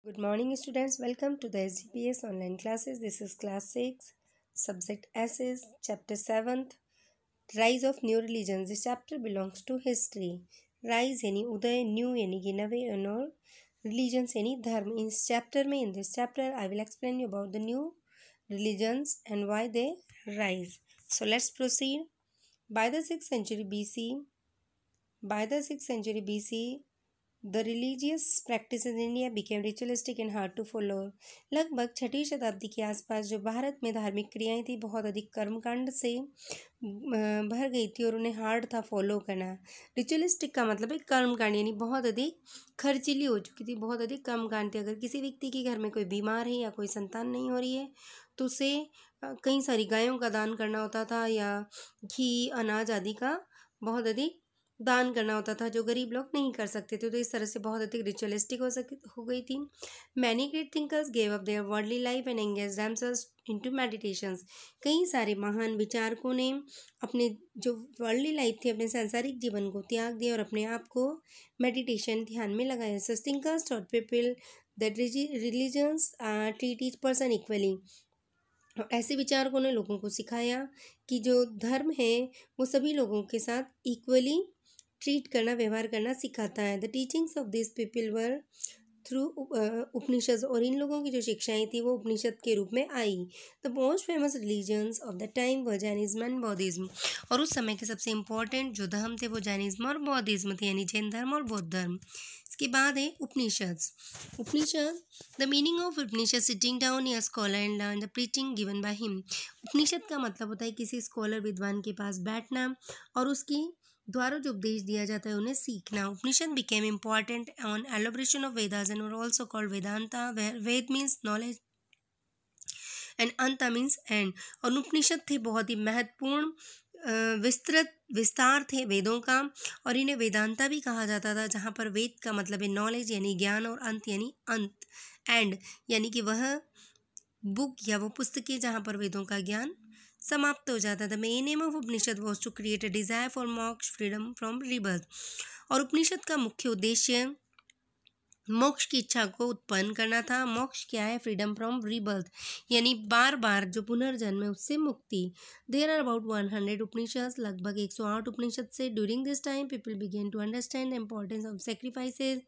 Good morning, students. Welcome to the SGPS online classes. This is class 6, subject Essays, chapter 7th, Rise of New Religions. This chapter belongs to history. Rise यानी उदय, new यानी कि नवे और religions यानी धर्म. In this chapter, I will explain you about the new religions and why they rise. So let's proceed. By the 6th century BC, The religious practices in India became ritualistic and hard to follow. लगभग छठी शताब्दी के आसपास जो भारत में धार्मिक क्रियाएं थी बहुत अधिक कर्मकांड से भर गई थी और उन्हें हार्ड था फॉलो करना. रिचुअलिस्टिक का मतलब है कर्मकांड यानी बहुत अधिक खर्चीली हो चुकी थी, बहुत अधिक कर्मकांड थी. अगर किसी व्यक्ति के घर में कोई बीमार है या कोई संतान नहीं हो रही है तो उसे कई सारी गायों का दान करना होता था या घी अनाज आदि का बहुत अधिक दान करना होता था जो गरीब लोग नहीं कर सकते थे. तो इस तरह से बहुत अधिक रिचुअलिस्टिक हो गई थी. Many great thinkers gave up their worldly life and engage themselves into meditations. कई सारे महान विचारकों ने अपने जो वर्ल्डली लाइफ थी, अपने सांसारिक जीवन को त्याग दिया और अपने आप को मेडिटेशन ध्यान में लगाया. Such thinkers taught people that religions treat each person equally. और ऐसे विचारकों ने लोगों को सिखाया कि जो धर्म है वो सभी लोगों के साथ इक्वली ट्रीट करना, व्यवहार करना सिखाता है. The teachings of this people were through Upanishad. और इन लोगों की जो शिक्षाएं थी वो उपनिषद के रूप में आई. The most famous religions of the time were Jainism and Buddhism. और उस समय के सबसे इम्पोर्टेंट जो धर्म थे वो जैनिज्म और बौद्धिज्म थे, यानी जैन धर्म और बौद्ध धर्म. इसके बाद है Upanishad. The meaning of Upanishad sitting down या scholar and learn the preaching given by him. Upanishad का मतलब होता है किसी स्कॉलर विद्वान के पास बैठना और उसकी द्वारा जो उपदेश दिया जाता है उन्हें सीखना. Upanishad became important on elaboration of Vedas and were also called Vedanta. Veda means knowledge and anta means end. और उपनिषद थे बहुत ही महत्वपूर्ण विस्तार थे वेदों का और इन्हें वेदांता भी कहा जाता था, जहाँ पर वेद का मतलब है नॉलेज यानी ज्ञान और अंत यानी अंत. एंड यानी कि वह बुक या वो पुस्तकें जहाँ पर वेदों का ज्ञान समाप्त हो जाता था. Main aim of Upanishad was to create a desire for moksha, freedom from rebirth. और उपनिषद का मुख्य उद्देश्य मोक्ष की इच्छा को उत्पन्न करना था. मोक्ष क्या है? फ्रीडम फ्रॉम रीबर्थ यानी बार बार जो पुनर्जन्म है उससे मुक्ति. देयर आर अबाउट 100 उपनिषद, लगभग 108 उपनिषद से. During this time people began to understand the importance of sacrifices,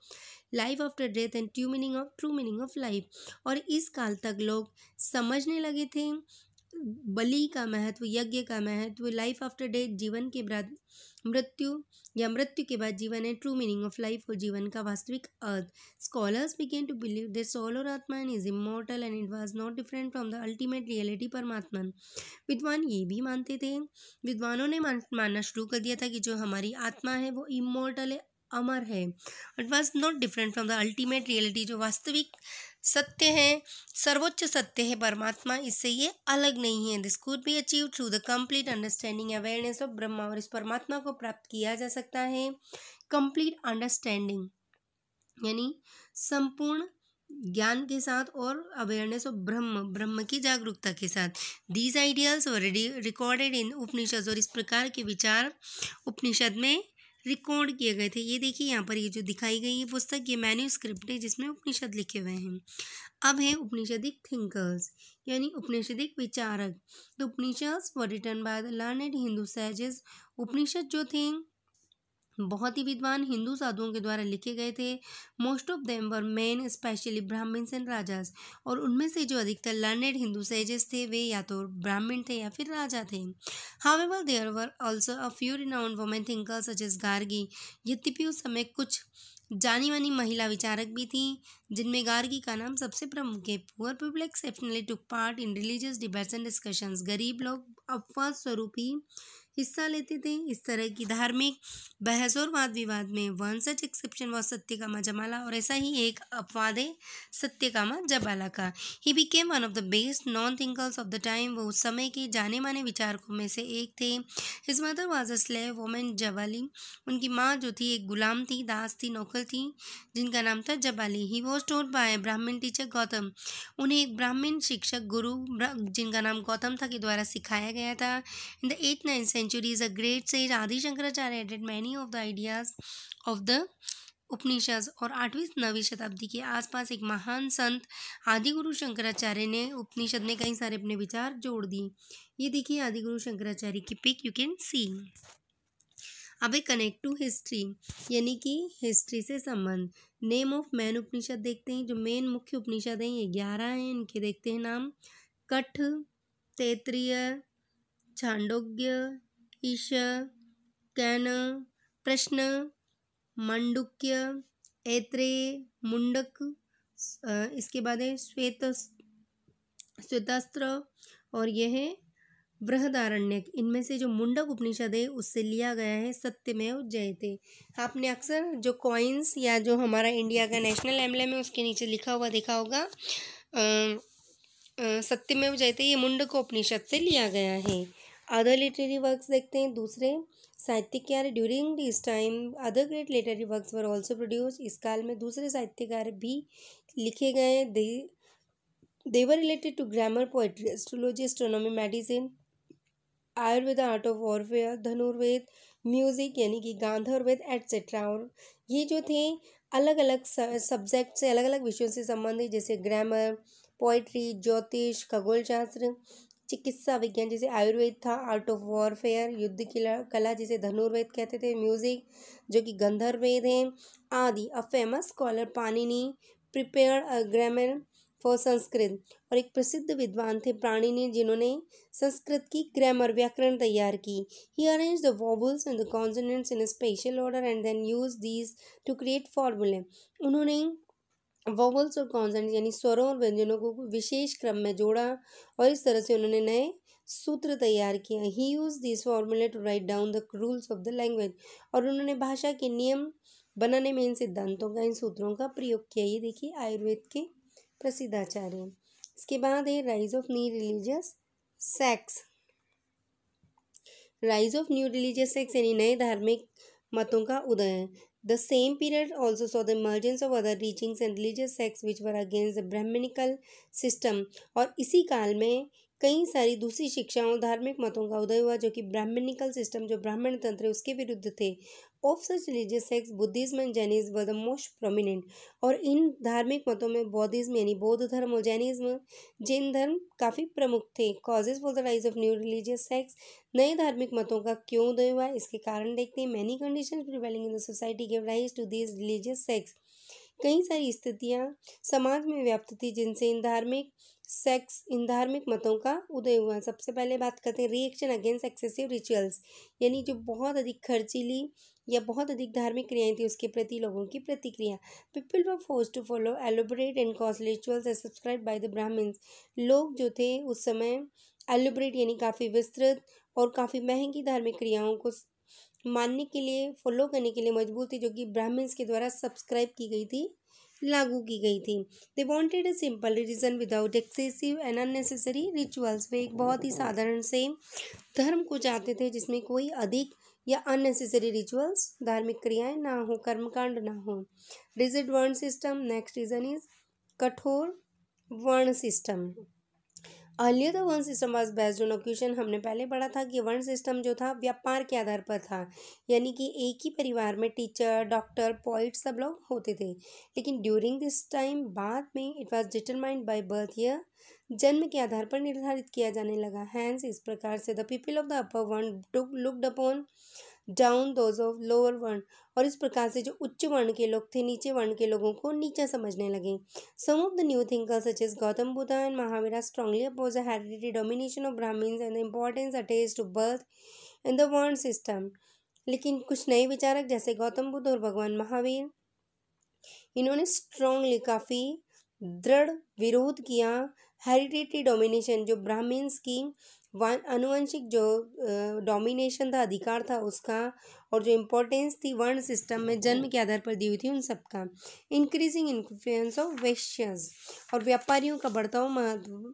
life after death and true meaning of life. और इस काल तक लोग समझने लगे थे बलि का महत्व, यज्ञ का महत्व, लाइफ आफ्टर डेथ जीवन के बाद मृत्यु या मृत्यु के बाद जीवन है, ट्रू मीनिंग ऑफ लाइफ और जीवन का वास्तविक अर्थ. Scholars began to believe that soul or atma is immortal and it was not different from the ultimate reality paramatma. विद्वान ये भी मानते थे, विद्वानों ने मानना शुरू कर दिया था कि जो हमारी आत्मा है वो इमॉर्टल है, अमर है. It was not different from the ultimate reality, जो वास्तविक सत्य है, सर्वोच्च सत्य है परमात्मा, इससे ये अलग नहीं है. This could be achieve through the complete understanding awareness of Brahma. और इस परमात्मा को प्राप्त किया जा सकता है कंप्लीट अंडरस्टैंडिंग यानी संपूर्ण ज्ञान के साथ और अवेयरनेस ऑफ ब्रह्म की जागरूकता के साथ. These ideas were recorded in Upanishad. और इस प्रकार के विचार उपनिषद में रिकॉर्ड किए गए थे. ये देखिए यहाँ पर ये जो दिखाई गई है पुस्तक, ये मैन्यूस्क्रिप्ट है जिसमें उपनिषद लिखे हुए हैं. अब है उपनिषदिक थिंकर्स यानी उपनिषदिक विचारक. The Upanishads were written by the learned Hindu sages. Upanishad जो थे बहुत ही विद्वान हिंदू साधुओं के द्वारा लिखे गए थे. Most of them were men, specially Brahmins and rajas. और उनमें से जो अधिकतर लर्नेड हिंदू सेजेस थे वे या तो ब्राह्मण थे या फिर राजा थे. However there were also a few renowned women thinkers such as Gargi. यद्यपि उस समय कुछ जानी मानी महिला विचारक भी थी जिनमें गार्गी का नाम सबसे प्रमुख है. Poor people exceptionally took part in religious debates and discussions. गरीब लोग अपवाद स्वरूप ही हिस्सा लेते थे इस तरह की धार्मिक बहस और वाद विवाद में. One such exception was Satyakama Jabala. और ऐसा ही एक अपवाद है सत्यकामा जबाला का. He became one of the best known thinkers of the time. वो उस समय के जाने माने विचारकों में से एक थे. His mother was a slave women Jabali. उनकी माँ जो थी एक गुलाम थी, दास थी, नौकर थी, जिनका नाम था Jabali. He was taught by Brahmin teacher Gautam. उन्हें एक ब्राह्मण शिक्षक गुरु जिनका नाम गौतम था के द्वारा सिखाया गया था. In the 8th-9th centuries, a great sage Adi Shankaracharya added many of the ideas of the उपनिषद और 8वीं-9वीं शताब्दी के आसपास एक महान संत आदिगुरु शंकराचार्य ने उपनिषद में कई सारे अपने विचार जोड़ दिए। ये देखिए आदिगुरु शंकराचार्य की पिक यू कैन सी। अब एक कनेक्ट टू हिस्ट्री यानी कि हिस्ट्री से संबंध। नेम ऑफ मैन उपनिषद देखते हैं। जो मेन मुख्य उपनिषद हैं ये 11 हैं। इनके देखते हैं नाम। कठ, तैत्तिरीय, छांदोग्य, ईश, कैन, प्रश्न, मांडुक्य, ऐत्रेय, मुंडक, इसके बाद है श्वेतास्त्र और यह है बृहदारण्यक। इनमें से जो मुंडक उपनिषद है उससे लिया गया है सत्यमेव जयते। आपने अक्सर जो कॉइन्स या जो हमारा इंडिया का नेशनल एम्ब्लेम है उसके नीचे लिखा हुआ देखा होगा सत्यमेव जयते, ये मुंडक उपनिषद से लिया गया है। अदर लिटरेरी वर्क्स देखते हैं। दूसरे साहित्यकार during this time other great literary works were also produce. इस काल में दूसरे साहित्यकार भी लिखे गए। They were related to grammar, poetry, astrology, astronomy, medicine, Ayurveda, art of warfare, Dhanurveda, music यानी कि गांधर्वेद एटसेट्रा। और ये जो थे अलग अलग सब्जेक्ट से, अलग अलग विषयों से संबंधित, जैसे ग्रामर, पोएट्री, ज्योतिष, खगोल शास्त्र, चिकित्सा विज्ञान जैसे आयुर्वेद था, आर्ट ऑफ वॉरफेयर युद्ध की कला जिसे धनुर्वेद कहते थे, म्यूजिक जो कि गंधर्वेद है आदि। A famous scholar Panini prepared a grammar for Sanskrit. और एक प्रसिद्ध विद्वान थे पाणिनि जिन्होंने संस्कृत की ग्रामर व्याकरण तैयार की। He arrange the vowels and the consonants in a special order and then use these to create formulae. उन्होंने वॉवल्स और कॉन्सोनेंट्स यानी स्वरों और व्यंजनों को विशेष क्रम में जोड़ा और इस तरह से उन्होंने नए सूत्र तैयार किया। He use this formulae to write down the rules of the language. और उन्होंने भाषा के नियम बनाने में इन सिद्धांतों का, इन सूत्रों का प्रयोग किया। ये देखिए आयुर्वेद के प्रसिद्ध आचार्य। इसके बाद है rise of new religious sects. Rise of new religious sects यानी नए धार्मिक मतों का उदय। The same period also saw the emergence of other teachings and religious sects which were against the Brahminical system। और इसी काल में कई सारी दूसरी शिक्षाओं, धार्मिक मतों का उदय हुआ जो कि ब्राह्मणिकल सिस्टम, जो ब्राह्मण तंत्र है उसके विरुद्ध थे। Of such religious sects Buddhism and Jainism were the most prominent. और इन धार्मिक मतों में बौद्धिज्म यानी बौद्ध धर्म और जैनिज्म, जैन धर्म काफ़ी प्रमुख थे। Causes for the rise of new religious sects, नए धार्मिक मतों का क्यों उदय हुआ, इसके कारण देखते हैं। Many conditions prevailing in the society give rise to these religious sects. कई सारी स्थितियाँ समाज में व्याप्त थी जिनसे इन धार्मिक मतों का उदय हुआ। सबसे पहले बात करते हैं रिएक्शन अगेंस्ट एक्सेसिव रिचुअल्स, यानी जो बहुत अधिक खर्चीली या बहुत अधिक धार्मिक क्रियाएं थी उसके प्रति लोगों की प्रतिक्रिया। People were force to follow elaborate and costly rituals as subscribed by the Brahmins. लोग जो थे उस समय एलोबरेट यानी काफ़ी विस्तृत और काफ़ी महंगी धार्मिक क्रियाओं को मानने के लिए, फॉलो करने के लिए मजबूर थी, जो कि ब्राह्मण्स के द्वारा सब्सक्राइब की गई थी, लागू की गई थी। They wanted a simple religion without excessive and unnecessary rituals. वे एक बहुत ही साधारण से धर्म को चाहते थे जिसमें कोई अधिक या अननेसेसरी रिचुअल्स, धार्मिक क्रियाएं ना हो, कर्मकांड ना हो। रिजिड वर्ण सिस्टम, नेक्स्ट रीजन इज कठोर वर्ण system. Earlier the varna system was based on ऑक्यूशन। हमने पहले पढ़ा था कि वर्ण सिस्टम जो था व्यापार के आधार पर था, यानी कि एक ही परिवार में टीचर, डॉक्टर, पोइट सब लोग होते थे। लेकिन ड्यूरिंग दिस टाइम बाद में it was determined by birth year, जन्म के आधार पर निर्धारित किया जाने लगा। हैंस इस प्रकार से the people of the upper varna looked upon down those of lower varna. और इस प्रकार से जो उच्च वर्ण के लोग थे नीचे वर्ण के लोगों को नीचा समझने लगे। Some of the new thinkers such as Gautam Buddha and Mahavir strongly oppose the hereditary domination of Brahmans and the importance attached to birth in the varna system. लेकिन कुछ नए विचारक जैसे गौतम बुद्ध और भगवान महावीर, इन्होंने स्ट्रांगली काफ़ी दृढ़ विरोध किया हेरिडिटरी डोमिनेशन, जो ब्राह्मण्स की अनुवंशिक जो डोमिनेशन था, अधिकार था उसका, और जो इम्पोर्टेंस थी वर्ण सिस्टम में जन्म के आधार पर दी हुई थी उन सबका। इंक्रीजिंग इन्फ्लुएंस ऑफ वैश्यस, और व्यापारियों का बढ़ता हुआ महत्व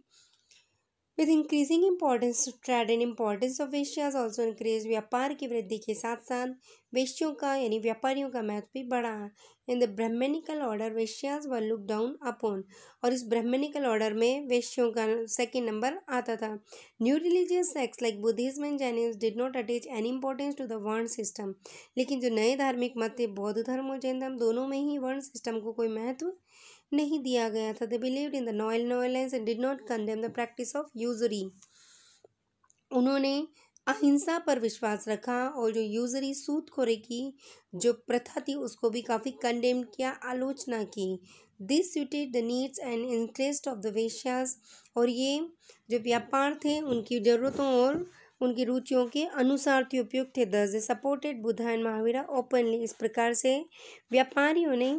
with increasing importance trade and importance of Vaishyas also increase, व्यापार की वृद्धि के साथ साथ वेश्यों का यानी व्यापारियों का महत्व भी बढ़ा। In the Brahmanical order Vaishyas were look down upon, और इस ब्राह्मणिकल ऑर्डर में वेश्यों का सेकेंड नंबर आता था। New religious sects like Buddhism and Jainism did not attach any importance to the varna system, लेकिन जो नए धार्मिक मत थे बौद्ध धर्म और जैन धर्म दोनों में ही वर्ण सिस्टम को कोई महत्व नहीं दिया गया था। They believed in the non violence and did not condemn the practice of usury, उन्होंने अहिंसा पर विश्वास रखा और जो यूजरी सूदखोरी की जो प्रथा थी उसको भी काफ़ी कंडेम किया, आलोचना की। This suited the needs and interest of the Vaishyas, और ये जो व्यापार थे उनकी ज़रूरतों और उनकी रुचियों के अनुसार थे, उपयुक्त थे। दस they supported Buddha and Mahavira openly, इस प्रकार से व्यापारियों ने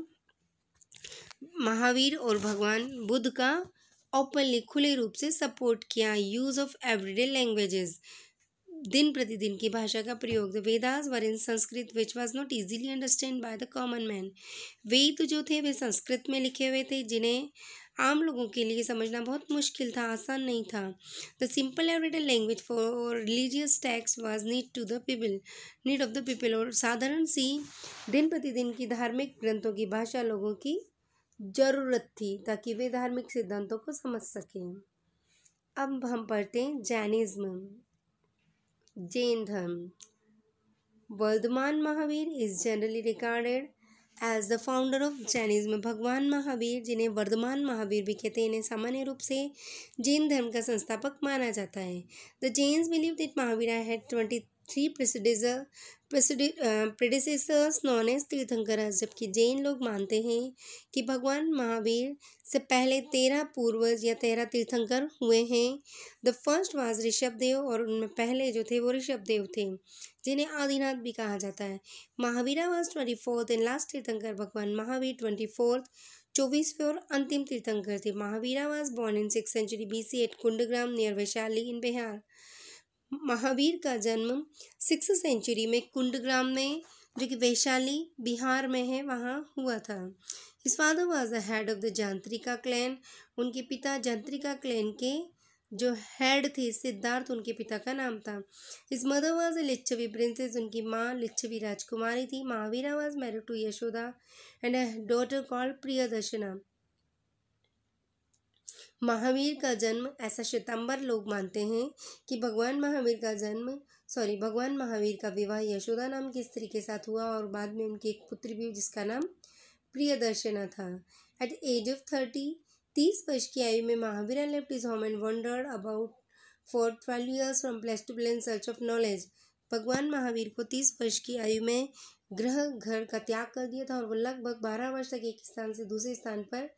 महावीर और भगवान बुद्ध का ओपनली खुले रूप से सपोर्ट किया। यूज़ ऑफ एवरीडे लैंग्वेजेस, दिन प्रतिदिन की भाषा का प्रयोग। The Vedas were in Sanskrit which was not easily understand by the common man, Veda जो थे वे संस्कृत में लिखे हुए थे जिन्हें आम लोगों के लिए समझना बहुत मुश्किल था, आसान नहीं था। The simple everyday language for religious text was need to the people, need of the people, और साधारण सी दिन प्रतिदिन की धार्मिक ग्रंथों की भाषा लोगों की जरूरत थी ताकि वे धार्मिक सिद्धांतों को समझ सकें। अब हम पढ़ते हैं जैनिज्म, जैन धर्म। Vardhaman Mahavir is generally regarded as the founder of Jainism, भगवान महावीर जिन्हें वर्धमान महावीर भी कहते हैं, इन्हें सामान्य रूप से जैन धर्म का संस्थापक माना जाता है। The Jains believe that Mahavira had 23 predecessors known as Tirthankaras, जबकि जैन लोग मानते हैं कि भगवान महावीर से पहले 13 पूर्वज या 13 तीर्थंकर हुए हैं। द फर्स्ट वाज ऋषभदेव, और उनमें पहले जो थे वो ऋषभदेव थे जिन्हें आदिनाथ भी कहा जाता है। Mahavira was 24th and last तीर्थंकर, भगवान महावीर 24th 24वें और अंतिम तीर्थंकर थे। Mahavira was born in 6th century BC at Kundagram near Vaishali in Bihar, Mahavir का जन्म 6th century में कुंडग्राम में जो कि वैशाली बिहार में है वहाँ हुआ था। His father was the head of the Jantrika clan, उनके पिता जंत्रिका क्लैन के जो हेड थे सिद्धार्थ उनके पिता का नाम था। His mother was a Lichchhavi princess, उनकी माँ लिच्छवी राजकुमारी थी। Mahavira was married to Yashoda and a daughter called Priyadarshana. Mahavir का जन्म, ऐसा श्वेतांबर लोग मानते हैं कि भगवान महावीर का विवाह यशोदा नाम की स्त्री के साथ हुआ और बाद में उनकी एक पुत्री भी जिसका नाम प्रियदर्शना था। एट एज ऑफ 30 वर्ष की आयु में Mahavira left his home and wandered about for 12 years from place to place in search of knowledge. भगवान महावीर को 30 वर्ष की आयु में गृह घर का त्याग कर दिया था और वो लगभग 12 वर्ष तक एक स्थान से दूसरे स्थान पर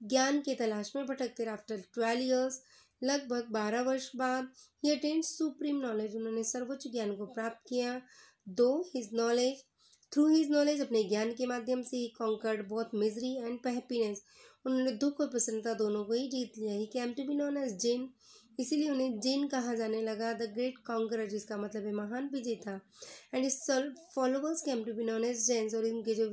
ज्ञान की तलाश में भटकते रहे। आफ्टर 12 years, लगभग 12 वर्ष बाद, ही अटेन्ड सुप्रीम नॉलेज, उन्होंने सर्वोच्च ज्ञान को प्राप्त किया। थ्रू हिज नॉलेज, अपने ज्ञान के माध्यम से he conquered both misery and happiness, उन्होंने दुख और प्रसन्नता दोनों को ही जीत लिया। He came to be known as Jain, इसीलिए उन्हें जैन कहा जाने लगा, द ग्रेट कॉन्करर, जिसका मतलब है महान विजेता। And his followers came to be known as Jains, और इनके जो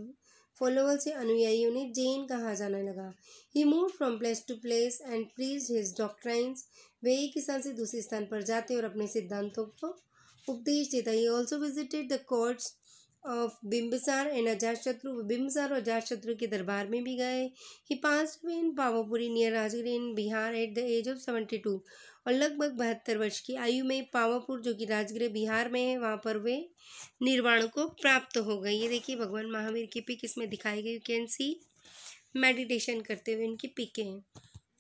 फॉलोवर्स या अनुयायी उन्हें जैन कहा जाने लगा। He move from place to place and preach his doctrines, वे एक स्थान से दूसरे स्थान पर जाते और अपने सिद्धांतों को उपदेश देता। He also visited the courts of Bimbisara and Ajatashatru, Bimbisara और अजातशत्रु के दरबार में भी गए। He passed away in Pawapuri near Rajgir in Bihar at the age of 72, और लगभग 72 वर्ष की आयु में पावापुर जो कि राजगीर बिहार में है वहाँ पर वे निर्वाण को प्राप्त हो गई। ये देखिए भगवान महावीर की पिक इसमें दिखाई गई, यू कैन सी मेडिटेशन करते हुए इनकी पिक हैं।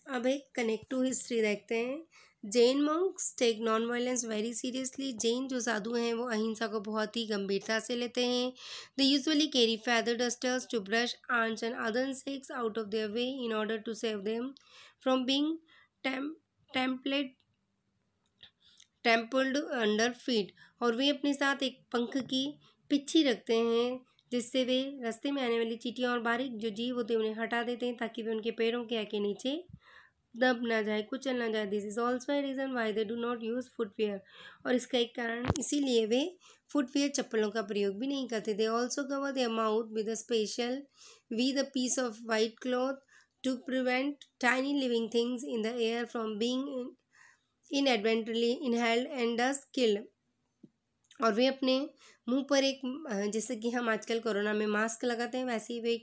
अब एक कनेक्ट टू हिस्ट्री देखते हैं। Jain monks take non violence very seriously, Jain जो साधु हैं वो अहिंसा को बहुत ही गंभीरता से लेते हैं। They usually carry feather dusters to brush ants and other insects out of their way in order to save them from being trampled under feet, और वे अपने साथ एक पंख की पिच्छी रखते हैं जिससे वे रास्ते में आने वाली चींटियाँ और बारीक जो जीव होते हैं उन्हें हटा देते हैं ताकि वे उनके पैरों के आगे नीचे दब ना जाए, कुचल ना जाए। This is also a reason why they do not use footwear, और इसका एक कारण इसीलिए वे फुटवेयर चप्पलों का प्रयोग भी नहीं करते। They also cover their mouth with a piece of white cloth to prevent tiny living things in the air from being inadvertently inhaled and thus killed. और वे अपने मुंह पर एक जैसे कि हम आजकल कोरोना में मास्क लगाते हैं, वैसे ही वे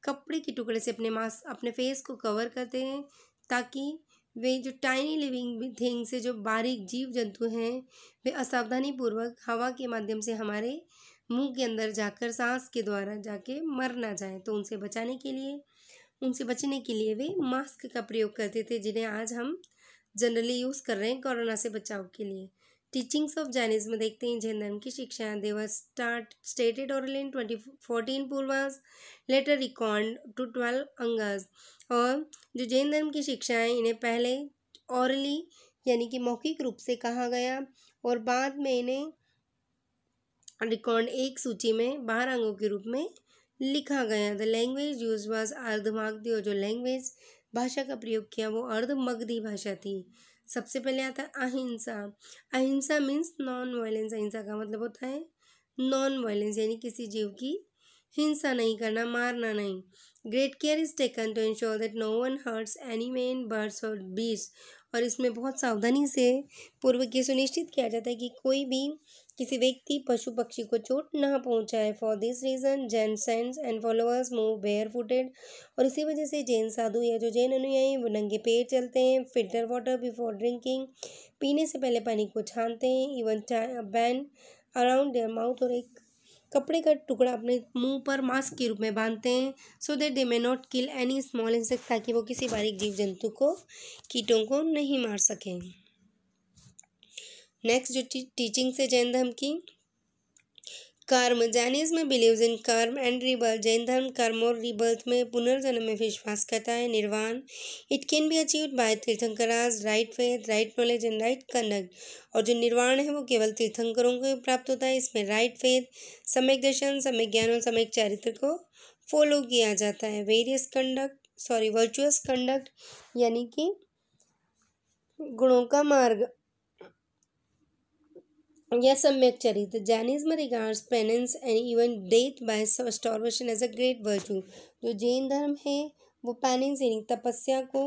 कपड़े के टुकड़े से अपने फेस को कवर करते हैं, ताकि वे जो टाइनी लिविंग थिंग्स से जो बारीक जीव जंतु हैं वे असावधानी पूर्वक हवा के माध्यम से हमारे मुंह के अंदर जाकर सांस के द्वारा जाके मर ना जाए। तो उनसे बचने के लिए वे मास्क का प्रयोग करते थे, जिन्हें आज हम जनरली यूज़ कर रहे हैं कोरोना से बचाव के लिए। टीचिंग्स ऑफ जैनिज्म देखते हैं। जैन धर्म की शिक्षाएं they were stated orally in 2014 Purvas later recorded to 12 Angas. और जो जैन धर्म की शिक्षाएं इन्हें पहले ओरली यानी कि मौखिक रूप से कहा गया और बाद में इन्हें रिकॉर्ड एक सूची में 12 अंगों के रूप में लिखा गया। The language use was Ardhamagadhi, और जो लैंग्वेज भाषा का प्रयोग किया वो अर्धमगधी भाषा थी। सबसे पहले आता है अहिंसा। अहिंसा मीन्स नॉन वायलेंस। अहिंसा का मतलब होता है नॉन वायलेंस, यानी किसी जीव की हिंसा नहीं करना, मारना नहीं। Great care is taken to ensure that no one hurts any man birds और बीस्ट। और इसमें बहुत सावधानी से पूर्वक ये सुनिश्चित किया जाता है कि कोई भी किसी व्यक्ति पशु पक्षी को चोट ना पहुंचाए। For this reason Jain saints and followers move bare footed. और इसी वजह से जैन साधु या जो जैन अनुयायी वो नंगे पैर चलते हैं। फिल्टर वाटर बिफोर ड्रिंकिंग, पीने से पहले पानी को छानते हैं। Even ban around their mouth, और एक कपड़े का टुकड़ा अपने मुंह पर मास्क के रूप में बांधते हैं, so that they may not kill any small insect, ताकि वो किसी बारीक जीव जंतु को कीटों को नहीं मार सकें। नेक्स्ट जो टीचिंग से जैन धर्म की, कर्म। जैनिज्म बिलीव्स इन कर्म एंड रिबर्थ। जैन धर्म कर्म और रिबर्थ में पुनर्जन्म में विश्वास करता है। Nirvana it can be achieved by Tirthankaras right faith, right knowledge and right conduct. और जो निर्वाण है वो केवल तीर्थंकरों को प्राप्त होता है। इसमें राइट फेथ, सम्यक दर्शन, सम्यक ज्ञान और सम्यक चरित्र को फॉलो किया जाता है। वर्चुअस कंडक्ट यानी कि गुणों का मार्ग या सम्यक चरित्र। Jainism regards penance and even death by starvation as a great virtue. जो जैन धर्म है वो पेनेंस यानी तपस्या को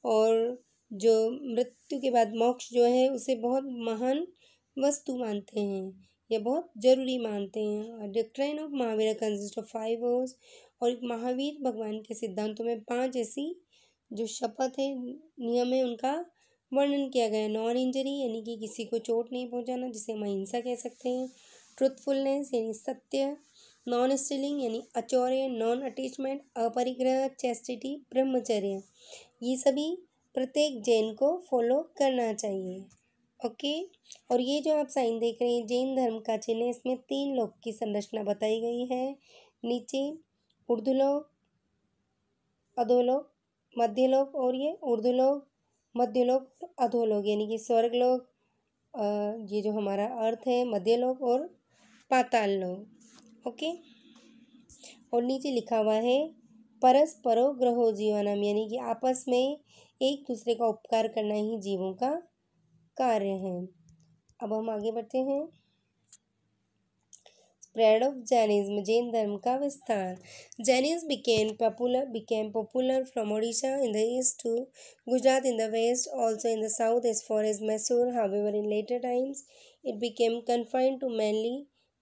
और जो मृत्यु के बाद मोक्ष जो है उसे बहुत महान वस्तु मानते हैं या बहुत जरूरी मानते हैं। Doctrine of Mahavir consist of 5 oaths. और एक महावीर भगवान के सिद्धांतों में 5 ऐसी जो शपथ है, नियम है, उनका वर्णन किया गया है। नॉन इंजरी यानी कि किसी को चोट नहीं पहुंचाना, जिसे हम अहिंसा कह सकते हैं। ट्रुथफुलनेस यानी सत्य। नॉन स्टीलिंग यानी अचौर्य। नॉन अटैचमेंट अपरिग्रह। चैस्टिटी ब्रह्मचर्य। ये सभी प्रत्येक जैन को फॉलो करना चाहिए। ओके। और ये जो आप साइन देख रहे हैं जैन धर्म का चिन्ह, इसमें 3 लोक की संरचना बताई गई है। नीचे ऊर्ध्वलोक, अधोलोक, मध्यलोक, और ये ऊर्ध्वलोक, मध्यलोक और अधोलोक यानी कि स्वर्गलोक, ये जो हमारा अर्थ है, मध्यलोक और पाताल लोक। ओके। और नीचे लिखा हुआ है परस्परो ग्रहो जीवनम, यानी कि आपस में एक दूसरे का उपकार करना ही जीवों का कार्य है। अब हम आगे बढ़ते हैं। Spread of Jainism. जैन धर्म का विस्तार। Jainism became popular from Odisha in the east to Gujarat in the west, also in the south as far as Mysore. However, in later times, it became confined to mainly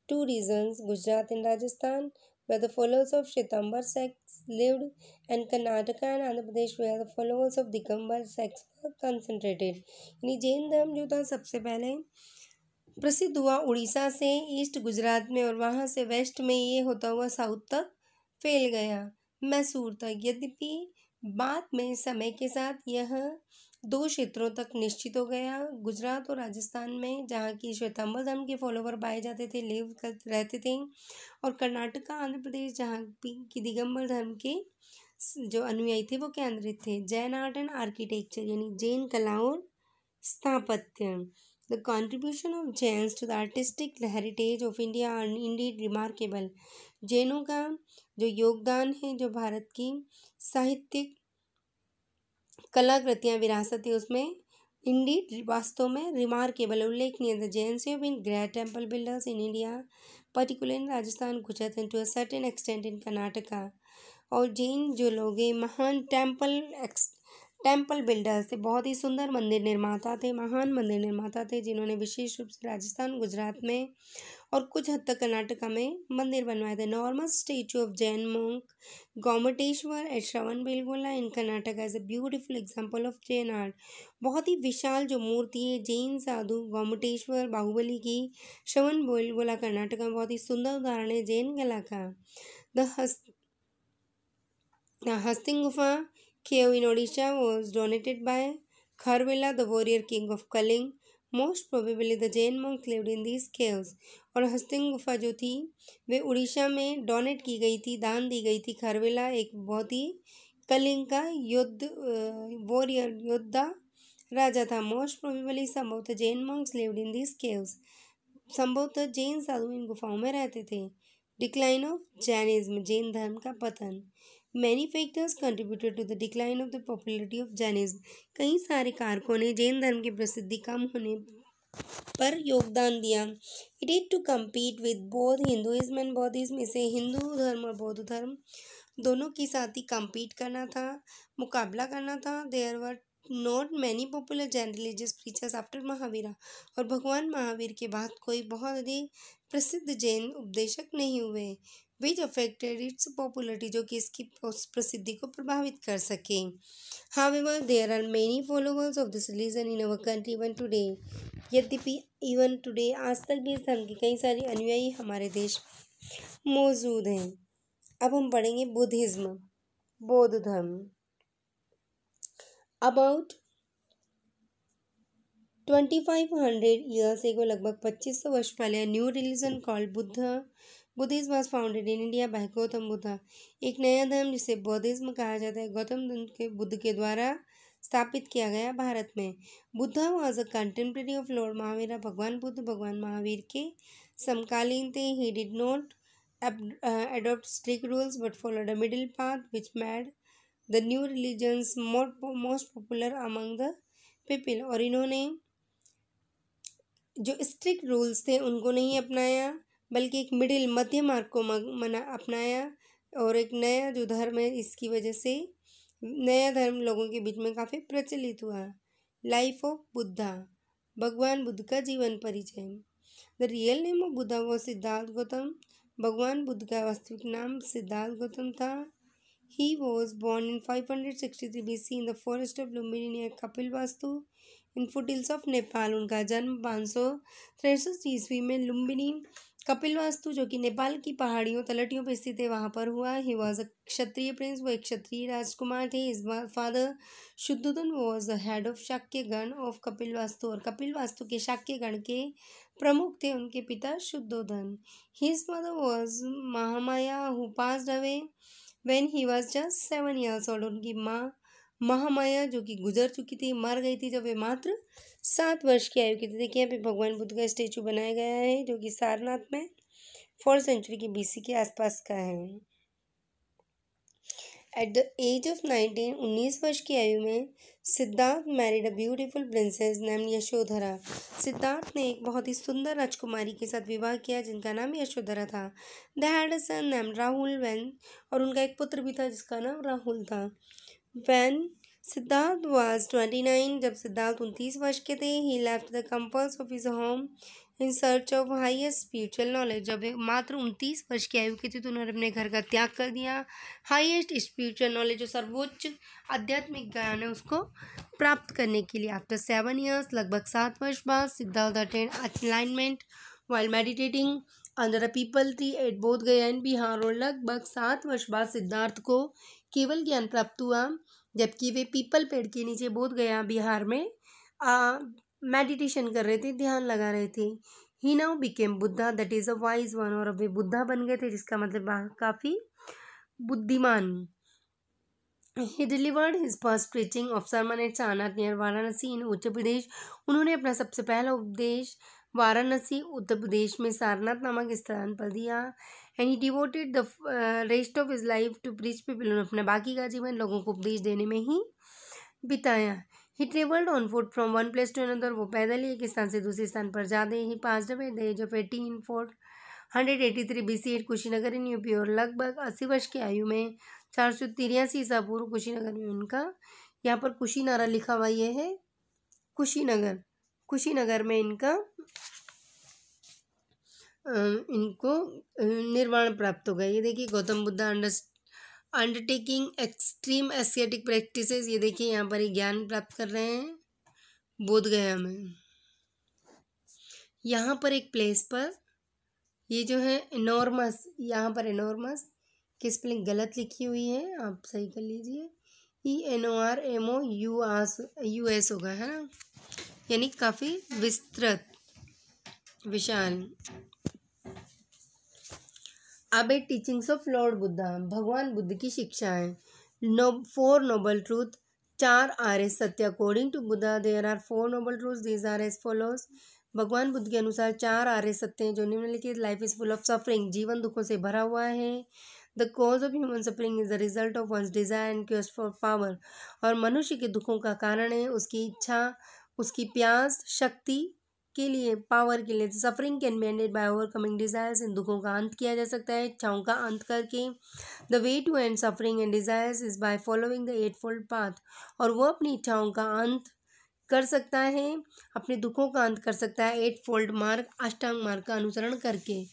2 regions, Gujarat and Rajasthan, where the followers of Shwetambar sects lived, and Karnataka and Andhra Pradesh, where the followers of Digambar sects were concentrated. यानी जैन धर्म जो था सबसे पहले प्रसिद्ध हुआ उड़ीसा से east Gujarat में, और वहाँ से वेस्ट में ये होता हुआ साउथ तक फैल गया, मैसूर तक। यद्यपि बाद में समय के साथ यह 2 क्षेत्रों तक निश्चित हो गया, गुजरात और राजस्थान में, जहाँ की श्वेतांबर धर्म के फॉलोवर पाए जाते थे, रहते थे, और कर्नाटका आंध्र प्रदेश जहाँ की दिगंबर धर्म के जो अनुयायी थे वो केंद्रित थे। जैन आर्ट एंड आर्किटेक्चर यानी जैन कला और स्थापत्य। The contribution of Jains to the artistic heritage of India are indeed remarkable. जैनों का जो योगदान है, जो भारत की साहित्यिक कलाकृतियाँ विरासत है उसमें इंडीड वास्तव में रिमार्केबल, उल्लेखनीय। The Jains have been great temple builders in India, particular in Rajasthan, Gujarat and to a certain extent in Karnataka. और जैन जो लोग हैं महान टेम्पल बिल्डर्स थे, बहुत ही सुंदर मंदिर निर्माता थे, महान मंदिर निर्माता थे, जिन्होंने विशेष रूप से राजस्थान, गुजरात में और कुछ हद तक कर्नाटका में मंदिर बनवाए थे। Normal statue of Jain monk Gomateshwara at Shravanabelagola in Karnataka is a beautiful example of Jain art. बहुत ही विशाल जो मूर्ति है जैन साधु गोमटेश्वर बाहुबली की श्रवणबेलगोला कर्नाटका में बहुत ही सुंदर उदाहरण है जैन कला का। द हस्तिंग गुफा cave in Odisha was donated by Kharvela, the warrior king of Kaling. Most probably the Jain monks lived in these caves. और हस्तिंग गुफा जो थी वे उड़ीसा में डोनेट की गई थी, दान दी गई थी। खरवेला एक बहुत ही कलिंग का वॉरियर योद्धा राजा था। मोस्ट प्रोबेबली संभवतः Jain monks lived in these caves. संभवतः जैन साधु इन गुफाओं में रहते थे। डिक्लाइन ऑफ जैनिज्म, जैन धर्म का पतन। Many factors contributed to the decline of the popularity of Jainism. कई सारे कारकों ने जैन धर्म की प्रसिद्धि कम होने पर योगदान दिया। It had to compete with both Hinduism and Buddhism. इसे हिंदू धर्म और बौद्ध धर्म दोनों के साथ ही compete करना था, मुकाबला करना था। There were not many popular Jain religious preachers after Mahavira. और भगवान महावीर के बाद कोई बहुत अधिक प्रसिद्ध जैन उपदेशक नहीं हुए। which affected its popularity, जो कि इसकी प्रसिद्धि को प्रभावित कर सके। However, there are many followers of this religion in our country even today. यद्यपि even today आज तक भी इस धर्म के कई सारे अनुयायी हमारे देश में मौजूद हैं। अब हम पढ़ेंगे बुद्धिज्म, बौद्ध धर्म। About 2500 years ago, लगभग 2500 वर्ष पहले, new religion called Buddhism was founded in India by Gautam Buddha. एक नया धर्म जिसे बौद्धिज्म कहा जाता है गौतम बुद्ध के द्वारा स्थापित किया गया भारत में। Buddha was a contemporary of Lord Mahavir. भगवान बुद्ध भगवान महावीर के समकालीन थे। He did not adopt strict rules but followed a middle path which made the new religions most popular among the people। और इन्होंने जो स्ट्रिक्ट रूल्स थे उनको नहीं अपनाया बल्कि एक मिडिल मध्य मार्ग को अपनाया और एक नया जो धर्म है इसकी वजह से नया धर्म लोगों के बीच में काफ़ी प्रचलित हुआ। लाइफ ऑफ बुद्धा, भगवान बुद्ध का जीवन परिचय। The real name of Buddha वो सिद्धार्थ गौतम। भगवान बुद्ध का वास्तविक नाम सिद्धार्थ गौतम था। He was born in 563 BC in the forest of Lumbini near Kapilavastu in foothills of Nepal. उनका जन्म 563 ईस्वी में लुम्बिनी कपिलवास्तु जो कि नेपाल की पहाड़ियों तलहटियों पर स्थित है वहाँ पर हुआ। He was a Kshatriya Prince, वो एक क्षत्रिय राजकुमार थे। His father Shuddhodana was the head of Shakya gana of कपिलवास्तु। और कपिलवास्तु के शाक्य गण के प्रमुख थे उनके पिता Shuddhodana. His mother was Mahamaya who passed away when he was just 7 years old। उनकी माँ महामाया जो कि गुजर चुकी थी, मर गई थी जब वे मात्र 7 वर्ष की आयु की थी। देखिए यहाँ पे भगवान बुद्ध का स्टेचू बनाया गया है जो कि सारनाथ में 4th century की BC के आसपास का है। एट द एज ऑफ 19 वर्ष की आयु में Siddharth married a beautiful princess name Yashodhara. Siddharth ने एक बहुत ही सुंदर राजकुमारी के साथ विवाह किया जिनका नाम यशोधरा था। They had a son name Rahul वैन, और उनका एक पुत्र भी था जिसका नाम राहुल था। वैन सिद्धार्थ वॉज 29, जब सिद्धार्थ 29 वर्ष के थे, he left the comforts of his home in search of highest spiritual knowledge. जब वे मात्र 29 वर्ष की आयु के थे तो उन्होंने अपने घर का त्याग कर दिया। हाईएस्ट स्पिरिचुअल नॉलेज जो सर्वोच्च आध्यात्मिक ज्ञान है उसको प्राप्त करने के लिए। आफ्टर 7 years, लगभग 7 वर्ष बाद, Siddharth attend alignment while meditating under a people tree eight बोध गया इन बिहार। और लगभग 7 वर्ष बाद सिद्धार्थ को केवल ज्ञान प्राप्त हुआ जबकि वे पीपल पेड़ के नीचे बोध गया बिहार में मेडिटेशन कर रहे थे, ध्यान लगा रहे थे। He now became Buddha that is a wise one. और अब वे बुद्धा बन गए थे जिसका मतलब काफ़ी बुद्धिमान। He delivered his first preaching of sermon at Sarnath near Varanasi in Uttar Pradesh. उन्होंने अपना सबसे पहला उपदेश वाराणसी उत्तर प्रदेश में सारनाथ नामक स्थान पर दिया। And he devoted the rest of his life to preach people. उन्होंने अपना बाकी का जीवन लोगों को उपदेश देने में ही बिताया। He travelled on foot from one place to another. वो पैदल ही एक स्थान से दूसरे स्थान पर जाते। He passed away at the age of 483 BC at Kushinagar in UP. और लगभग 80 वर्ष की आयु में 483 ईसा पूर्व कुशीनगर में उनका यहाँ पर कुशीनारा लिखा हुआ ये है कुशीनगर, कुशीनगर में इनको निर्वाण प्राप्त हो गया। ये देखिए Gautam Buddha undertaking extreme ascetic practices, ये देखिए यहाँ पर ये ज्ञान प्राप्त कर रहे हैं बोध गया में। यहाँ पर एक प्लेस पर ये जो है एनॉर्मस, यहाँ पर एनॉर्मस की स्पेलिंग गलत लिखी हुई है, आप सही कर लीजिए। ENORMOUS होगा, है ना, यानी काफ़ी विस्तृत, विशाल। अब एक टीचिंग्स ऑफ लॉर्ड बुद्धा, भगवान बुद्ध की शिक्षाएं। 4 नोबल ट्रूथ, 4 आर्य सत्य। According to Buddha there are 4 noble truths, these are as follows. भगवान बुद्ध के अनुसार 4 आर्य सत्य हैं जो निम्नलिखित। Life is full of suffering, जीवन दुखों से भरा हुआ है। The cause of human suffering is the result of one's desire and quest for power, और मनुष्य के दुखों का कारण है उसकी इच्छा, उसकी प्यास, शक्ति के लिए, पावर के लिए। Suffering can be ended by overcoming desires, इन दुखों का अंत किया जा सकता है इच्छाओं का अंत करके। The way to end suffering and desires is by following the 8-fold path, और वो अपनी इच्छाओं का अंत कर सकता है, अपने दुखों का अंत कर सकता है 8-fold मार्ग, अष्टांग मार्ग का अनुसरण करके।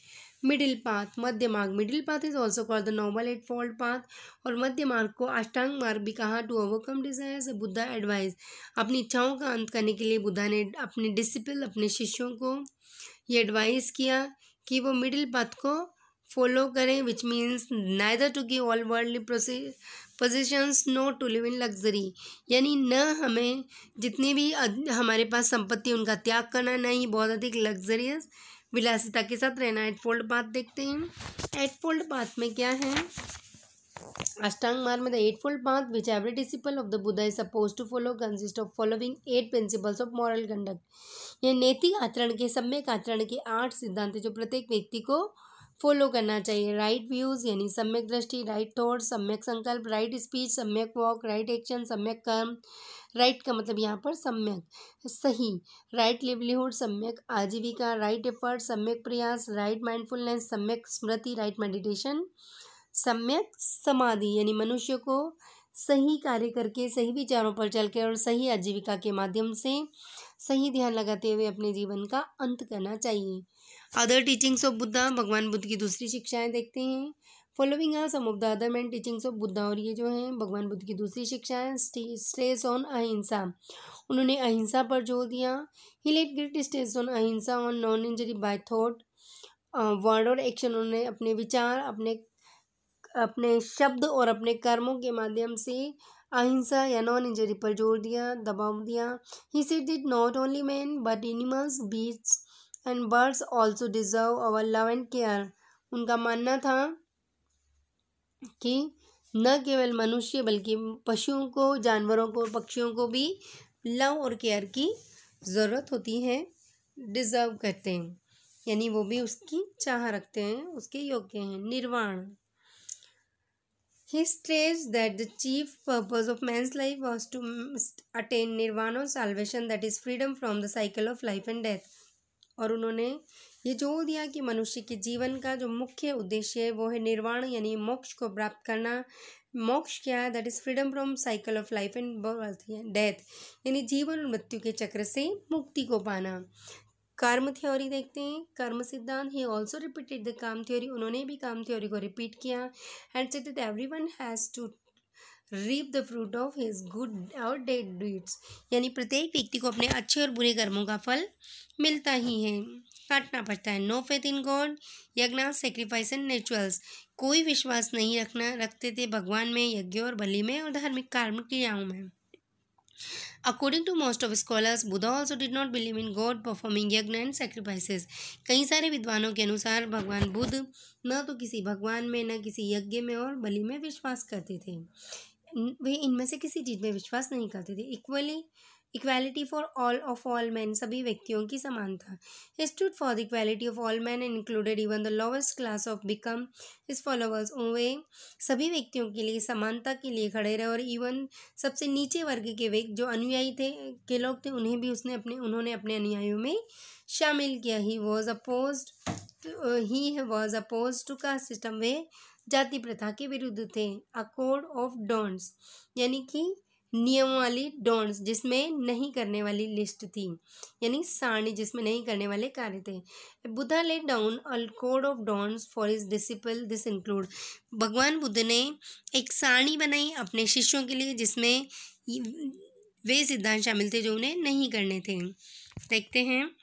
मिडिल पाथ, मध्य मार्ग। Middle path is also called the normal 8-fold path, और मध्य मार्ग को अष्टांग मार्ग भी कहा। To overcome desires Buddha advise, अपनी इच्छाओं का अंत करने के लिए बुद्धा ने अपने डिसिपल, अपने शिष्यों को ये एडवाइस किया कि वो मिडिल पाथ को फॉलो करें, which means neither to give all worldly positions, nor to live in luxury, यानी न हमें जितनी भी हमारे पास संपत्ति उनका त्याग करना, न ही बहुत अधिक लग्जरियस विलासिता के साथ रहना। 8-fold पाथ देखते हैं। 8-fold पाथ में क्या है, अष्टांग मार्ग में the 8-fold path which every disciple of the Buddha is suppose to follow consist of following 8 principles of moral conduct. ये नैतिक आचरण के, सम्यक आचरण के 8 सिद्धांत है जो प्रत्येक व्यक्ति को फॉलो करना चाहिए। राइट व्यूज यानी सम्यक दृष्टि, राइट थॉट, सम्यक संकल्प, राइट स्पीच, सम्यक वॉक, राइट एक्शन, सम्यक कर्म। राइट का मतलब यहाँ पर सम्यक, सही। राइट लिवलीहुड, सम्यक आजीविका, राइट एफर्ट, सम्यक प्रयास, राइट माइंडफुलनेस, सम्यक स्मृति, राइट मेडिटेशन, सम्यक समाधि, यानी मनुष्य को सही कार्य करके, सही विचारों पर चलकर और सही आजीविका के माध्यम से सही ध्यान लगाते हुए अपने जीवन का अंत करना चाहिए। अदर टीचिंग्स ऑफ बुद्धा, भगवान बुद्ध की दूसरी शिक्षाएं देखते हैं। Following are some of the other main teachings of Buddha, और ये जो हैं भगवान बुद्ध की दूसरी शिक्षाएं। स्ट्रेस ऑन अहिंसा, उन्होंने अहिंसा पर जोर दिया। ही लेड ग्रेट स्ट्रेस ऑन अहिंसा, on non injury bye thought, word और एक्शन। उन्होंने अपने विचार, अपने शब्द और अपने कर्मों के माध्यम से अहिंसा या नॉन इंजरी पर जोर दिया, दबाव दिया। He said that not only man but animals, beasts and birds also deserve our love and care. उनका मानना था कि न केवल मनुष्य बल्कि पशुओं को, जानवरों को, पक्षियों को भी लव और केयर की ज़रूरत होती है, डिजर्व करते हैं, यानी वो भी उसकी चाह रखते हैं, उसके योग्य हैं। निर्वाण, he states that the chief purpose of man's life was to attain nirvana, salvation, that is freedom from the cycle of life and death। और उन्होंने ये जोर दिया कि मनुष्य के जीवन का जो मुख्य उद्देश्य है वो है निर्वाण, यानी मोक्ष को प्राप्त करना। मोक्ष क्या है, that is freedom from cycle of life and birth death, यानी जीवन और मृत्यु के चक्र से मुक्ति को पाना। कर्म थ्योरी देखते हैं, कर्म सिद्धांत। He also repeated the karma theory, उन्होंने भी काम थ्योरी को रिपीट किया। And said that everyone has to reap the fruit of his good or dead deeds, यानी प्रत्येक व्यक्ति को अपने अच्छे और बुरे कर्मों का फल मिलता ही है, काटना पड़ता है। नो फेथ इन गॉड, यज्ञ, सेक्रीफाइस एंड रिचुअल्स, कोई विश्वास नहीं रखते थे भगवान में, यज्ञ और बलि में और धार्मिक कर्म क्रियाओं में। According to most of scholars, Buddha also did not believe in God performing yajna and sacrifices। कई सारे विद्वानों के अनुसार भगवान बुद्ध न तो किसी भगवान में, न किसी यज्ञ में और बलि में विश्वास करते थे। वे इनमें से किसी चीज़ में विश्वास नहीं करते थे। इक्वालिटी फॉर ऑल मैन, सभी व्यक्तियों की समानता। Stood for the equality of all man and included even the lowest class of become his followers. वे सभी व्यक्तियों के लिए समानता के लिए खड़े रहे, और इवन सबसे नीचे वर्ग के व्यक्ति जो अनुयायी के लोग थे उन्हें भी उन्होंने अपने अनुयायियों में शामिल किया। He was oppose to caste system, वे जाति प्रथा के विरुद्ध थे। अ कोड ऑफ डॉन्ट्स, यानी कि नियम वाली डोंट्स, जिसमें नहीं करने वाली लिस्ट थी, यानी सारणी जिसमें नहीं करने वाले कार्य थे. Buddha laid down a code of don'ts for his disciple. This include, भगवान बुद्ध ने एक सारणी बनाई अपने शिष्यों के लिए जिसमें वे सिद्धांत शामिल थे जो उन्हें नहीं करने थे. देखते हैं.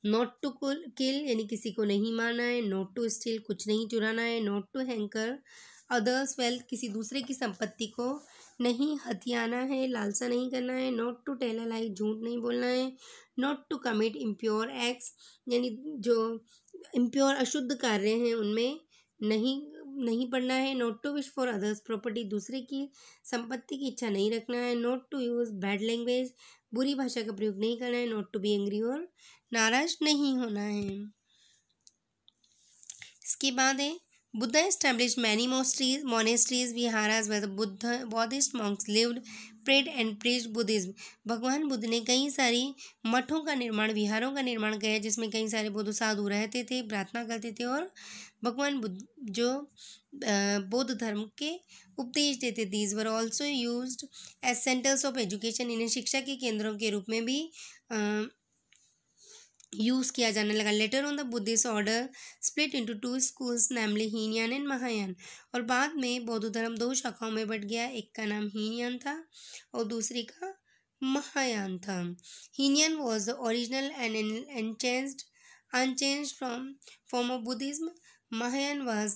नॉट टू किल, यानी किसी को नहीं मारना है. नॉट टू स्टील, कुछ नहीं चुराना है. Not to hanker others wealth, किसी दूसरे की संपत्ति को नहीं हथियाना है, लालसा नहीं करना है. Not to tell a lie, झूठ नहीं बोलना है. Not to commit impure acts, यानी जो इम्प्योर अशुद्ध कार्य हैं उनमें नहीं पड़ना है. Not to wish for others property, दूसरे की संपत्ति की इच्छा नहीं रखना है. Not to use bad language, बुरी भाषा का प्रयोग नहीं करना है. नॉट टू बी एंग्री, और नाराज नहीं होना है. इसके बाद है Buddha established many monasteries, viharas where the Buddhist monks lived, prayed and preached Buddhism. भगवान बुद्ध ने कई सारी मठों का निर्माण, विहारों का निर्माण किया जिसमें कई सारे बुद्ध साधु रहते थे, प्रार्थना करते थे और भगवान बुद्ध जो बौद्ध धर्म के उपदेश देते. These were also used as centres of education. इन्हें शिक्षा के केंद्रों के रूप में भी यूज़ किया जाने लगा. Later on the Buddhist order split into 2 schools, namely Hinayana and Mahayana. और बाद में बौद्ध धर्म 2 शाखाओं में बट गया. एक का नाम हीनयान था और दूसरी का महायान था. Hinayana was the original and unchanged form of Buddhism. Mahayana was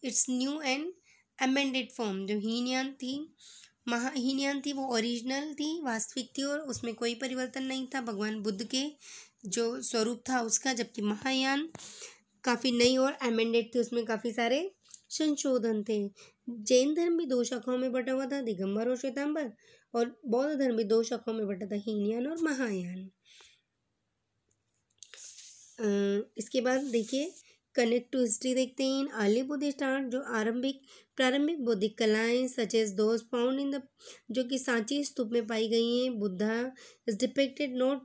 it's new and amended form. जो हीनयान थी वो ओरिजिनल थी, वास्तविक थी और उसमें कोई परिवर्तन नहीं था भगवान बुद्ध के जो स्वरूप था उसका. जबकि महायान काफ़ी नई और अमेंडेड थी, उसमें काफ़ी सारे संशोधन थे. जैन धर्म भी 2 शाखाओं में बटा हुआ था, दिगंबर और श्वेतांबर. और बौद्ध धर्म भी 2 शाखाओं में बटा था, हीनयान और महायान. इसके बाद देखिए कनेक्ट टू हिस्ट्री देखते हैं. अर्ली बुद्धिस्ट आर्ट, जो प्रारंभिक बौद्धिक कलाएं such as those found in the, जो कि सांची स्तूप में पाई गई हैं. बुद्धा इज डिपिक्टेड नॉट,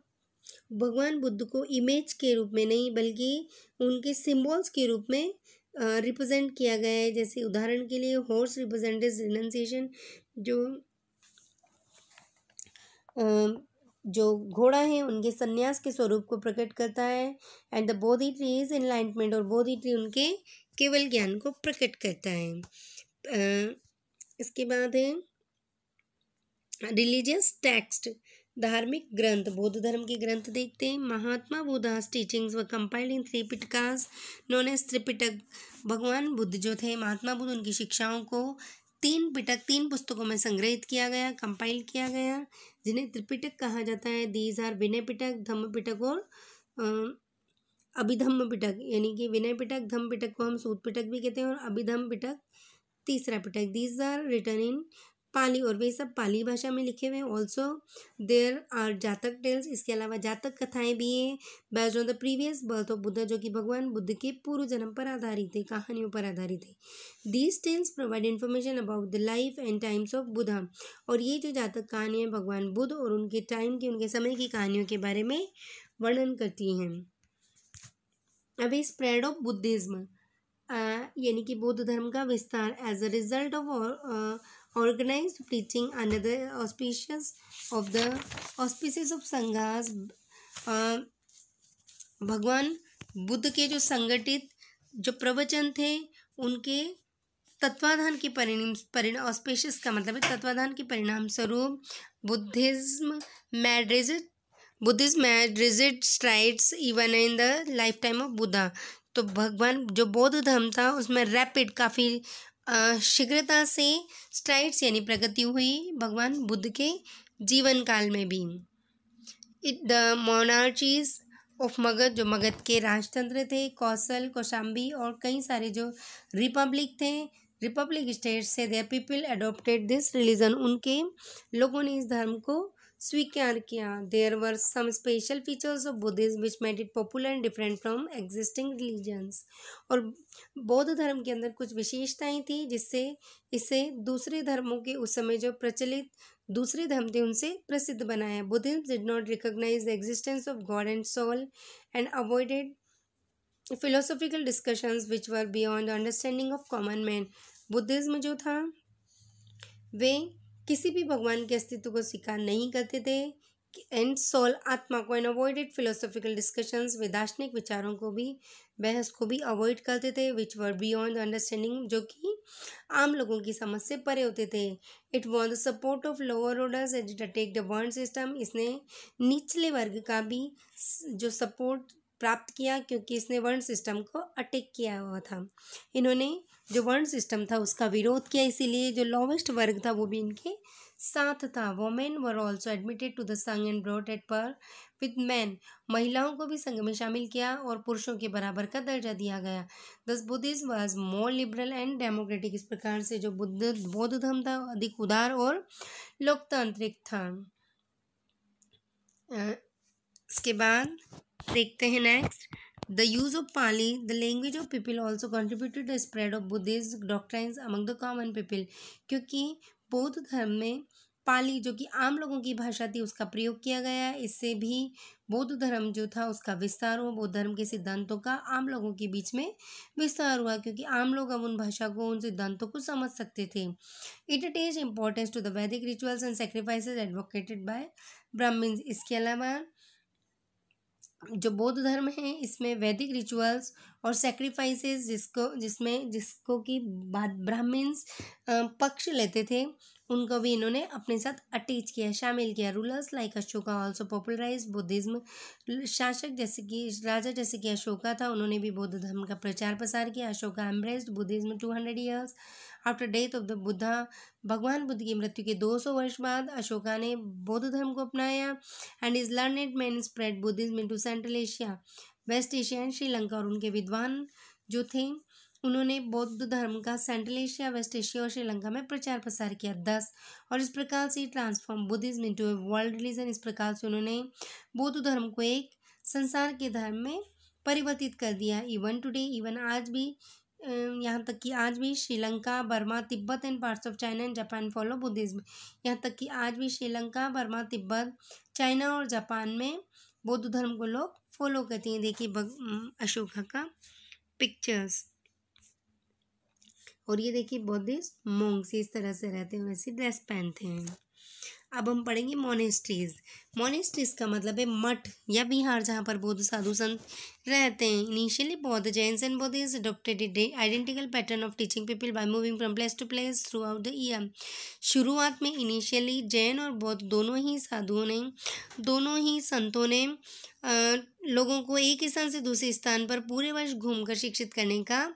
भगवान बुद्ध को इमेज के रूप में नहीं बल्कि उनके सिम्बॉल्स के रूप में रिप्रेजेंट किया गया है. जैसे उदाहरण के लिए हॉर्स रिप्रेजेंटेड रिनंसिएशन, जो घोड़ा है उनके संन्यास के स्वरूप को प्रकट करता है. And the Bodhi tree is enlightenment, और बोधि ट्री उनके केवल ज्ञान को प्रकट करता है. इसके बाद है रिलीजियस टेक्स्ट, धार्मिक ग्रंथ. बौद्ध धर्म के ग्रंथ देखते हैं. Mahatma Buddha's teachings were compiled in 3 Pitakas known as Tripitaka. भगवान बुद्ध जो थे, महात्मा बुद्ध, उनकी शिक्षाओं को 3 पुस्तकों में संग्रहित किया गया, कंपाइल किया गया, जिन्हें त्रिपिटक कहा जाता है. दीज आर विनय पिटक, धम्म पिटक और अभिधम्म पिटक. यानी कि विनय पिटक, धम्म पिटक को हम सूत पिटक भी कहते हैं और अभिधम्म पिटक तीसरा पिटक. दीज आर रिटन इन पाली, और वे सब पाली भाषा में लिखे हुए हैं. ऑल्सो देयर आर जातक टेल्स, इसके अलावा जातक कथाएं भी हैं. Based on the previous birth of Buddha, जो कि भगवान बुद्ध के पूर्व जन्म पर आधारित थे, कहानियों पर आधारित है. These tales provide information about the life and times of Buddha. और ये जो जातक कहानियाँ भगवान बुद्ध और उनके टाइम की, उनके समय की कहानियों के बारे में वर्णन करती हैं. अभी स्प्रेड ऑफ बुद्धिज्म, यानी कि बौद्ध धर्म का विस्तार as a result of organized preaching under the auspices of sanghas. भगवान बुद्ध के जो संगठित जो प्रवचन थे उनके तत्वाधान के परिणाम ऑस्पिशियस का मतलब है तत्वाधान के परिणाम स्वरूप Buddhism mad rigid strides even in the life time of Buddha. तो भगवान जो बौद्ध धर्म था उसमें रैपिड, काफ़ी शीघ्रता से स्ट्राइड्स यानी प्रगति हुई भगवान बुद्ध के जीवन काल में भी. द मोनार्चीज ऑफ मगध, जो मगध के राजतंत्र थे, कौशाम्बी और कई सारे जो रिपब्लिक स्टेट से their people adopted this religion. उनके लोगों ने इस धर्म को स्वीकार किया. There were some special features of Buddhism which made it popular and different from existing religions. और बौद्ध धर्म के अंदर कुछ विशेषताएं थी जिससे इसे दूसरे धर्मों के उस समय जो प्रचलित दूसरे धर्म थे उनसे प्रसिद्ध बनाया. Buddhism did not recognise the existence of God and soul and avoided philosophical discussions which were beyond the understanding of common man. Buddhism जो था वे किसी भी भगवान के अस्तित्व को स्वीकार नहीं करते थे एंड सोल आत्मा को एंड अवॉइडेड फिलोसॉफिकल डिस्कशंस वे दार्शनिक विचारों को भी बहस को भी अवॉइड करते थे विच वर बियॉन्ड अंडरस्टैंडिंग जो कि आम लोगों की समझ से परे होते थे। It was the support of lower orders and it attack the varna system इसने निचले वर्ग का भी जो सपोर्ट प्राप्त किया क्योंकि इसने वर्ण सिस्टम को अटैक किया हुआ था। इन्होंने जो वर्ण सिस्टम था उसका विरोध किया इसीलिए जो लोवेस्ट वर्ग था वो भी इनके साथ था। Women were also admitted to the sangha and brought at par with men महिलाओं को भी संघ में शामिल किया और पुरुषों के बराबर का दर्जा दिया गया। दस Buddhism was more liberal and democratic इस प्रकार से जो बौद्ध धर्म था अधिक उदार और लोकतांत्रिक था। इसके बाद देखते हैं next the use of Pali the language of people also contributed the spread of Buddhist doctrines among the common people क्योंकि बौद्ध धर्म में पाली जो कि आम लोगों की भाषा थी उसका प्रयोग किया गया। इससे भी बौद्ध धर्म जो था उसका विस्तार हुआ। बौद्ध धर्म के सिद्धांतों का आम लोगों के बीच में विस्तार हुआ क्योंकि आम लोग अब उन भाषा को उन सिद्धांतों को समझ सकते थे। It attach importance to the Vedic rituals and sacrifices advocated by Brahmans. इसके अलावा जो बौद्ध धर्म है इसमें वैदिक रिचुअल्स और सेक्रीफाइसेस जिसको कि ब्राह्मण्स पक्ष लेते थे उनको भी इन्होंने अपने साथ अटैच किया शामिल किया। Rulers like Ashoka also popularise Buddhism शासक जैसे कि राजा जैसे कि अशोका था उन्होंने भी बौद्ध धर्म का प्रचार प्रसार किया। Ashoka embraced Buddhism 200 years after death of the Buddha भगवान बुद्ध की मृत्यु के 200 वर्ष बाद अशोका ने बौद्ध धर्म को अपनाया and his learned men spread Buddhism into Central Asia West Asia and Sri Lanka और उनके विद्वान जो थे उन्होंने बौद्ध धर्म का सेंट्रल एशिया वेस्ट एशिया और श्रीलंका में प्रचार प्रसार किया। 10 और इस प्रकार से transform Buddhism into a world religion इस प्रकार से उन्होंने बौद्ध धर्म को एक संसार के धर्म में परिवर्तित कर दिया। इवन टुडे इवन आज भी यहाँ तक कि आज भी Sri Lanka Burma Tibet and parts of China and Japan follow Buddhism. यहाँ तक कि आज भी श्रीलंका बर्मा तिब्बत चाइना और जापान में बौद्ध धर्म को लोग फॉलो करते हैं। देखिए अशोका का पिक्चर्स और ये देखिए बौद्धिस्ट मोंक्स इस तरह से रहते हैं वैसे ड्रेस पहनते हैं। अब हम पढ़ेंगे मोनेस्ट्रीज। मोनेस्ट्रीज का मतलब है मठ या विहार जहाँ पर बौद्ध साधु संत रहते हैं। इनिशियली बौद्ध Jains and Buddhists adopted identical pattern of teaching people by moving from place to place throughout the year. शुरुआत में इनिशियली जैन और बौद्ध दोनों ही संतों ने लोगों को एक स्थान से दूसरे स्थान पर पूरे वर्ष घूमकर शिक्षित करने का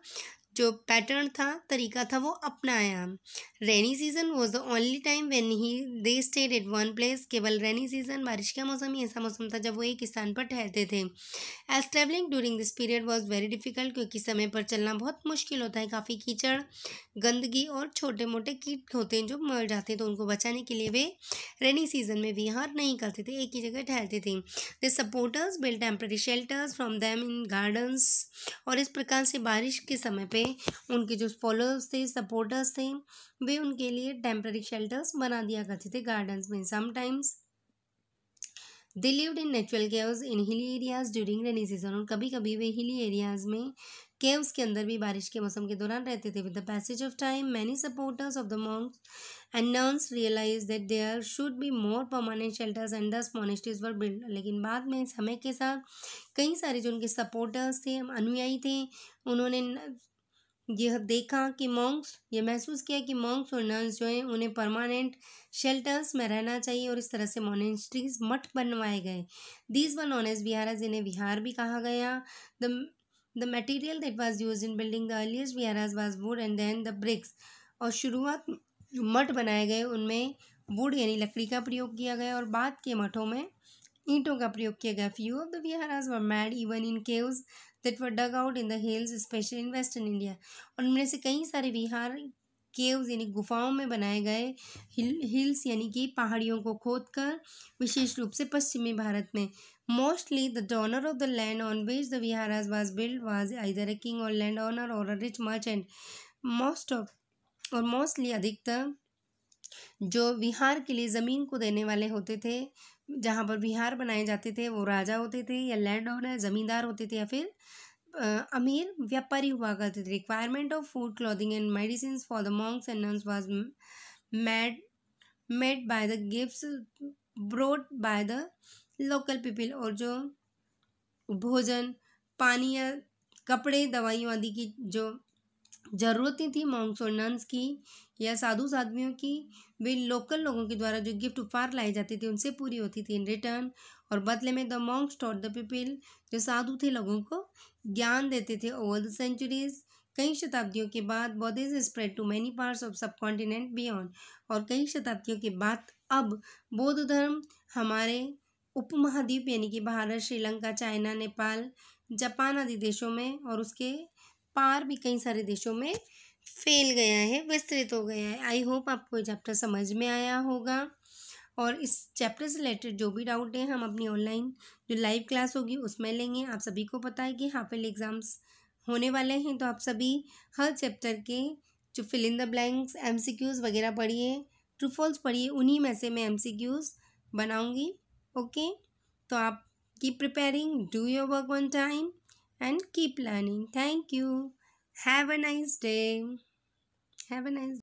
जो पैटर्न था तरीका था वो अपनाया। Rainy season was the only time when they stayed at one place. केवल रेनी सीजन बारिश का मौसम ही ऐसा मौसम था जब वो एक स्थान पर ठहरते थे। As travelling during this period was very difficult क्योंकि समय पर चलना बहुत मुश्किल होता है। काफ़ी कीचड़ गंदगी और छोटे मोटे कीट होते हैं जो मर जाते हैं तो उनको बचाने के लिए वे रेनी सीजन में विहार नहीं करते थे एक ही जगह ठहरते थे। The supporters build temporary shelters from them in gardens और इस प्रकार से बारिश के समय पे उनके जो फॉलोअर्स थे सपोर्टर्स थे वे उनके लिए टेम्पररी शेल्टर्स बना दिया करते थे गार्डन्स में। Sometimes they lived in natural caves in hilly areas during rainy season और कभी कभी वे हिली एरियाज में केव्स के अंदर भी बारिश के मौसम के दौरान रहते थे। With the passage of time many supporters of the monks and nuns realise that there should be more permanent shelters and thus monasteries were build. लेकिन बाद में समय के साथ कई सारे जो उनके सपोर्टर्स थे अनुयायी थे उन्होंने यह देखा कि मॉन्क्स ये महसूस किया कि मॉन्क्स और नन्स जो हैं उन्हें परमानेंट शेल्टर्स में रहना चाहिए और इस तरह से मोनेस्ट्रीज मठ बनवाए गए। These were known as viharas जिन्हें विहार भी कहा गया। The material that was used in building the earliest viharas was wood and then the bricks. और शुरुआत जो मठ बनाए गए उनमें वुड यानी लकड़ी का प्रयोग किया गया और बाद के मठों में ईंटों का प्रयोग किया गया। Few of the viharas were made even in caves that were dug out in the hills especially in western India। और उनमें से कई सारे विहार केव्स यानी गुफाओं में बनाए गए हिल्स यानी कि पहाड़ियों को खोदकर विशेष रूप से पश्चिमी भारत में। Mostly the donor of the land on which the viharas was build was either a king और लैंड ओनर और अ रिच मर्चेंट। मोस्टली अधिकतर जो विहार के लिए ज़मीन को देने वाले होते थे जहाँ पर विहार बनाए जाते थे वो राजा होते थे या लैंड ओनर ज़मींदार होते थे या फिर अमीर व्यापारी हुआ करते थे। Requirement of food clothing and medicine for the monks and nuns was made made by the gifts brought by the local people, और जो भोजन, पानी या कपड़े, दवाइयों आदि की जो ज़रूरतें थी मॉन्क्स और नन्स की या साधु साध्वियों की, वे लोकल लोगों के द्वारा जो गिफ्ट उपहार लाए जाते थे उनसे पूरी होती थी इन रिटर्न। और बदले में the Monks taught the people, जो साधु थे लोगों को ज्ञान देते थे। ओवर द सेंचुरीज, कई शताब्दियों के बाद Buddhism spread to many parts of subcontinent beyond, और कई शताब्दियों के बाद अब बौद्ध धर्म हमारे उपमहाद्वीप यानी कि भारत, श्रीलंका, चाइना, नेपाल, जापान आदि देशों में और उसके पार भी कई सारे देशों में फैल गया है, विस्तृत हो गया है। आई होप आपको ये चैप्टर समझ में आया होगा। और इस चैप्टर से रिलेटेड जो भी डाउट है हम अपनी ऑनलाइन जो लाइव क्लास होगी उसमें लेंगे। आप सभी को पता है कि हाफ ईयरली एग्ज़ाम्स होने वाले हैं, तो आप सभी हर चैप्टर के जो fill in the blanks, MCQs वगैरह पढ़िए, ट्रू फॉल्स पढ़िए, उन्हीं में से मैं एमसीक्यूज़ बनाऊंगी। ओके, तो आप keep preparing, do your work on time and keep learning. Thank you. Have a nice day. Have a nice